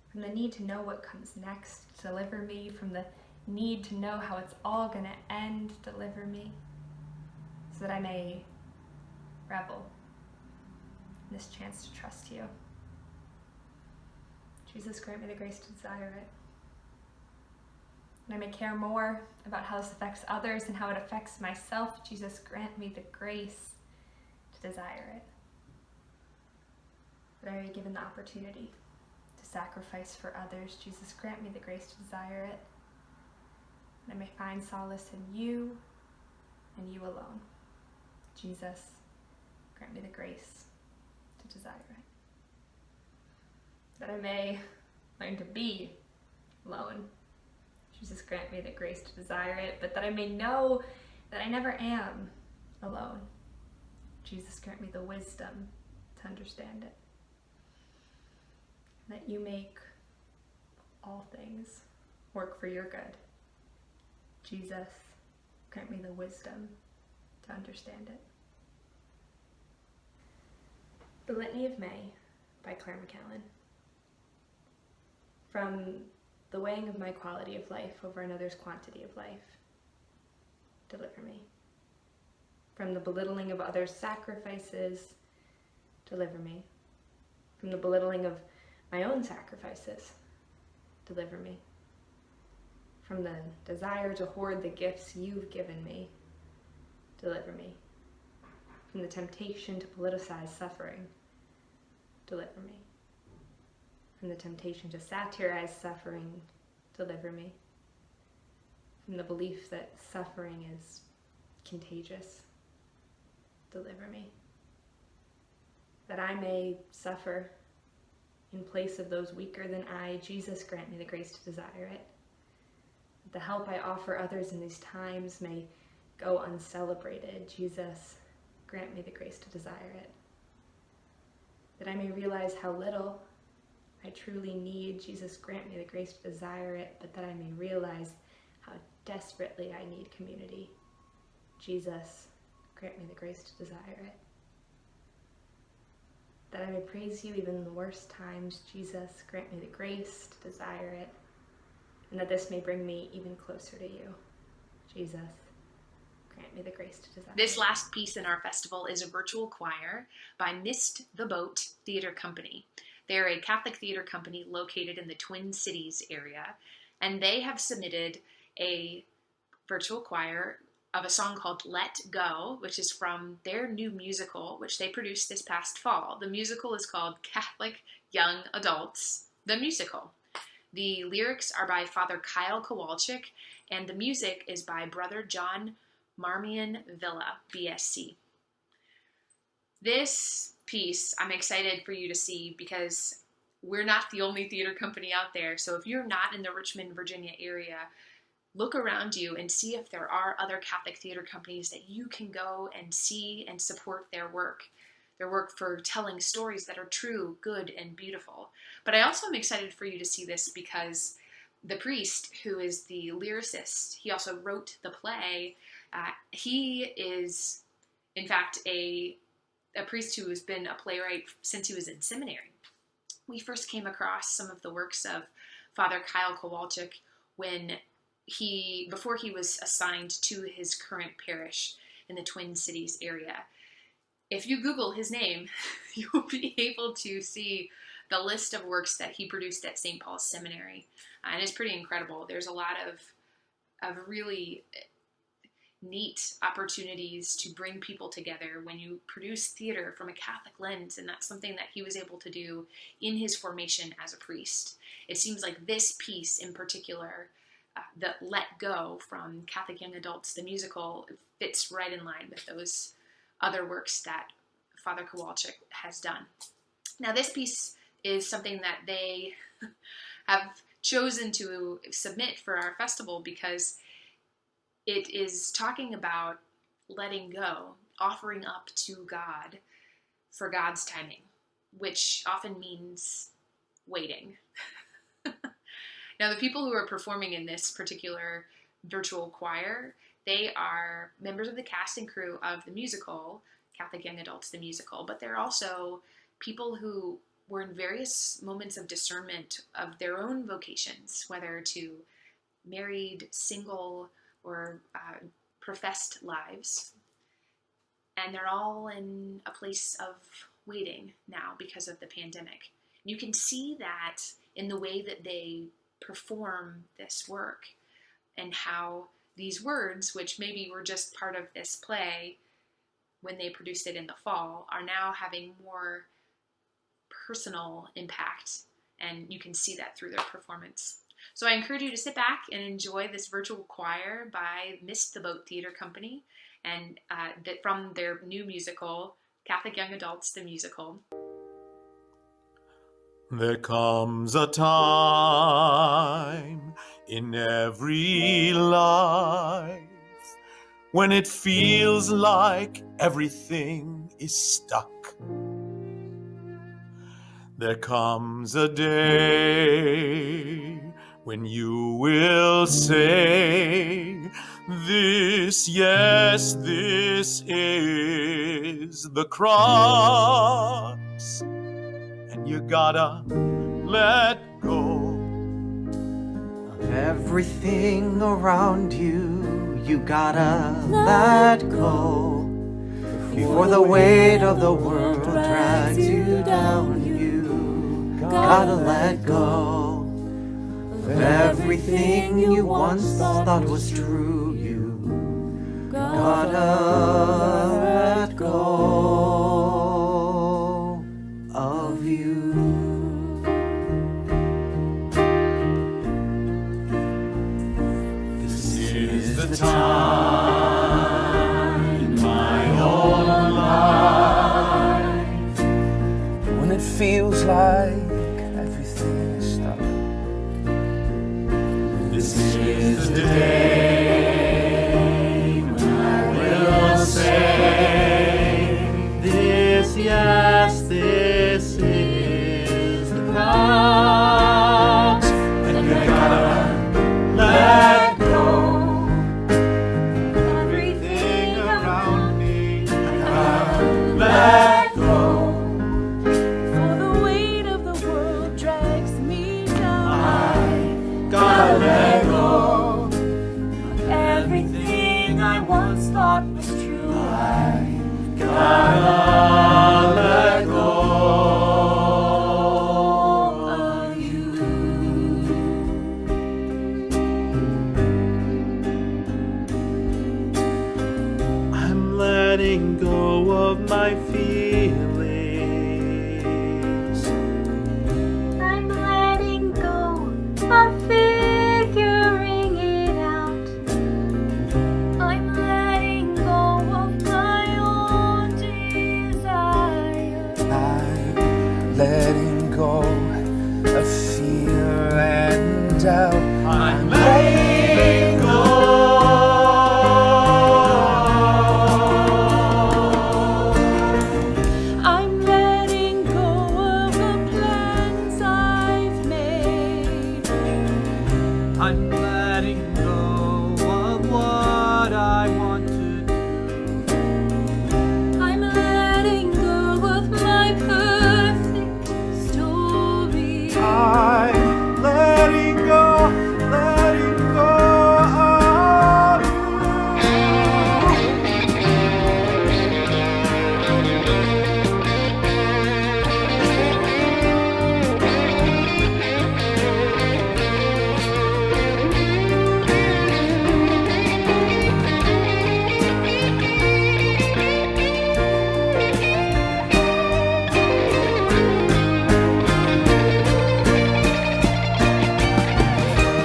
From the need to know what comes next, deliver me. From the need to know how it's all going to end, deliver me, so that I may revel in this chance to trust you. Jesus, grant me the grace to desire it. And I may care more about how this affects others and how it affects myself. Jesus, grant me the grace to desire it. That I be given the opportunity to sacrifice for others. Jesus, grant me the grace to desire it. that I may find solace in you and you alone. Jesus, grant me the grace to desire it. That I may learn to be alone. Jesus, grant me the grace to desire it, but that I may know that I never am alone. Jesus, grant me the wisdom to understand it. That you make all things work for your good. Jesus, grant me the wisdom to understand it. The Litany of May by Claire McCallan. From the weighing of my quality of life over another's quantity of life, deliver me. From the belittling of others' sacrifices, deliver me. From the belittling of my own sacrifices, deliver me. From the desire to hoard the gifts you've given me, deliver me. From the temptation to politicize suffering, deliver me. From the temptation to satirize suffering, deliver me. From the belief that suffering is contagious, deliver me. That I may suffer in place of those weaker than I, Jesus, grant me the grace to desire it. That the help I offer others in these times may go uncelebrated, Jesus, grant me the grace to desire it. That I may realize how little I truly need, Jesus, grant me the grace to desire it, but that I may realize how desperately I need community. Jesus, grant me the grace to desire it. That I may praise you even in the worst times, Jesus, grant me the grace to desire it, and that this may bring me even closer to you. Jesus, grant me the grace to desire This it. last piece in our festival is a virtual choir by Missed the Boat Theater Company. They're a Catholic theater company located in the Twin Cities area, and they have submitted a virtual choir of a song called Let Go, which is from their new musical, which they produced this past fall. The musical is called Catholic Young Adults, the Musical. The lyrics are by Father Kyle Kowalczyk, and the music is by Brother John Marmion Villa, BSc. This piece I'm excited for you to see because we're not the only theater company out there. So if you're not in the Richmond, Virginia area, look around you and see if there are other Catholic theater companies that you can go and see and support their work for telling stories that are true, good, and beautiful. But I also am excited for you to see this because the priest, who is the lyricist, he also wrote the play. He is, in fact, a priest who has been a playwright since he was in seminary. We first came across some of the works of Father Kyle Kowalczyk before he was assigned to his current parish in the Twin Cities area. If you Google his name, you'll be able to see the list of works that he produced at St. Paul's Seminary. And it's pretty incredible. There's a lot of really neat opportunities to bring people together when you produce theater from a Catholic lens, and that's something that he was able to do in his formation as a priest. It seems like this piece in particular, the Let Go from Catholic Young Adults, the musical, fits right in line with those other works that Father Kowalczyk has done. Now this piece is something that they have chosen to submit for our festival because it is talking about letting go, offering up to God for God's timing, which often means waiting. Now, the people who are performing in this particular virtual choir, they are members of the cast and crew of the musical, Catholic Young Adults, the musical, but they're also people who were in various moments of discernment of their own vocations, whether to married, single, or professed lives. And they're all in a place of waiting now because of the pandemic. You can see that in the way that they perform this work and how these words, which maybe were just part of this play when they produced it in the fall, are now having more personal impact. And you can see that through their performance. So I encourage you to sit back and enjoy this virtual choir by Missed the Boat Theater Company and from their new musical, Catholic Young Adults, the Musical. There comes a time in every life when it feels like everything is stuck. There comes a day when you will say, this, yes, this is the crux. And you gotta let go of everything around you. You gotta let go before the weight of the world drags you down. You gotta let go of everything you once thought was true. You gotta let go of you. This is the time in my own life when it feels like everything is stuck. This is the day when I will say, this, yes, this is the crux. And you gotta let go of everything around me. I gotta let go. For the weight of the world drags me down. Gotta let go. Everything I once thought was true. Gotta let go of you. I'm letting go of my feelings. I'm letting go of figuring it out. I'm letting go of my own desire. I'm letting go of fear and doubt. I'm letting go. I'm letting go of the plans I've made. I'm letting go of what I want to do. I'm letting go of my perfect story. I'm letting go of you.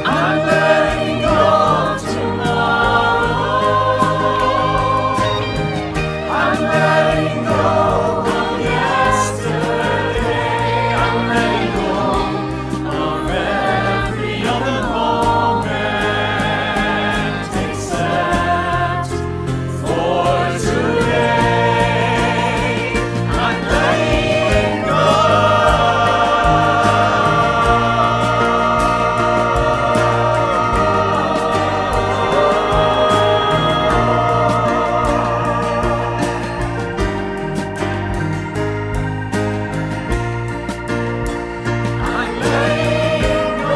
I'm letting go of tomorrow. I'm letting go of yesterday. I'm letting go of every other moment except for today. I'm letting go. I'm letting go.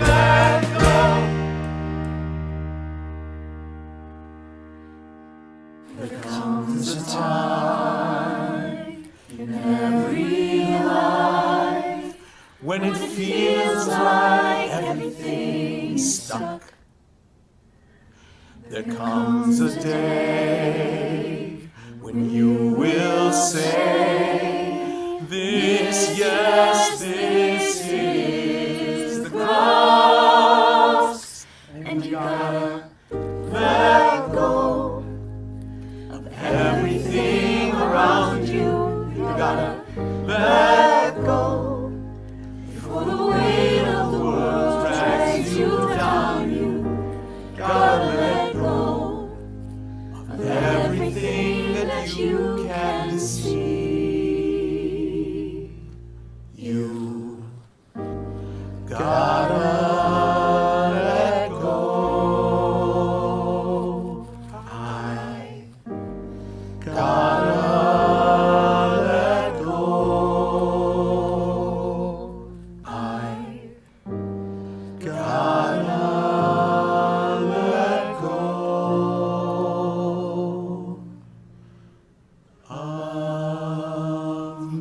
Let go. There comes a time in every life when it feels like everything's stuck. There comes a day when you will say, this, yes, this is the cross. And you gotta let go of everything around you. You gotta let go before the weight of the world drags you down. You gotta let go of everything that you can see. You gotta let go. I gotta let go. I gotta let go of me.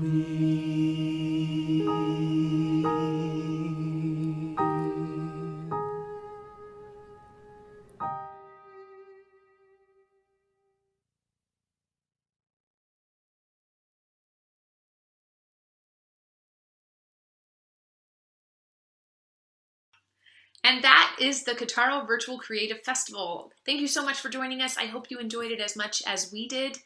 And that is the Kataro Virtual Creative Festival. Thank you so much for joining us. I hope you enjoyed it as much as we did.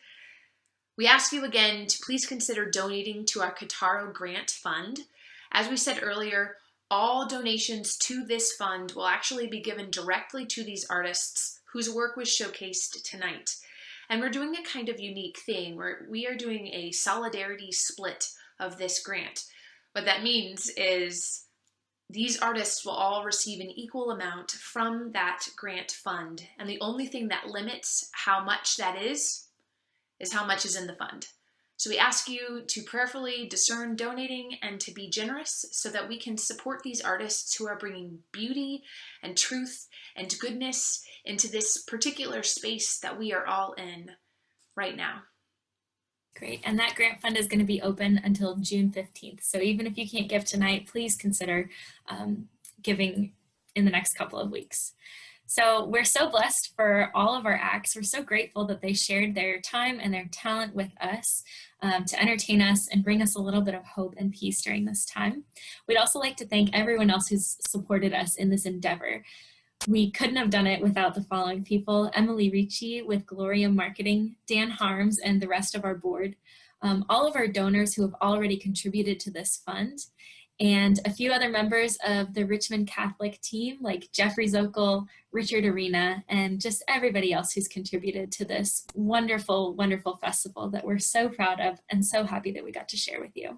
We ask you again to please consider donating to our Kataro Grant Fund. As we said earlier, all donations to this fund will actually be given directly to these artists whose work was showcased tonight. And we're doing a kind of unique thing where we are doing a solidarity split of this grant. What that means is these artists will all receive an equal amount from that grant fund. And the only thing that limits how much that is how much is in the fund. So we ask you to prayerfully discern donating and to be generous so that we can support these artists who are bringing beauty and truth and goodness into this particular space that we are all in right now. Great. And that grant fund is going to be open until June 15th. So even if you can't give tonight, please consider giving in the next couple of weeks. So we're so blessed for all of our acts. We're so grateful that they shared their time and their talent with us to entertain us and bring us a little bit of hope and peace during this time. We'd also like to thank everyone else who's supported us in this endeavor. We couldn't have done it without the following people: Emily Ricci with Gloria Marketing, Dan Harms, and the rest of our board, all of our donors who have already contributed to this fund, and a few other members of the Richmond Catholic team like Jeffrey Zokel, Richard Arena, and just everybody else who's contributed to this wonderful, wonderful festival that we're so proud of and so happy that we got to share with you.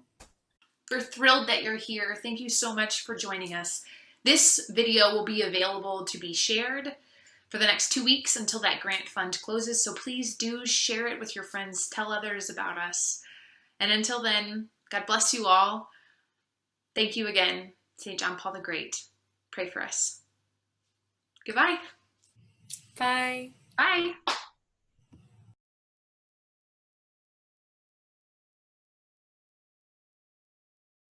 We're thrilled that you're here. Thank you so much for joining us. This video will be available to be shared for the next 2 weeks until that grant fund closes. So please do share it with your friends. Tell others about us. And until then, God bless you all. Thank you again, St. John Paul the Great. Pray for us. Goodbye. Bye. Bye.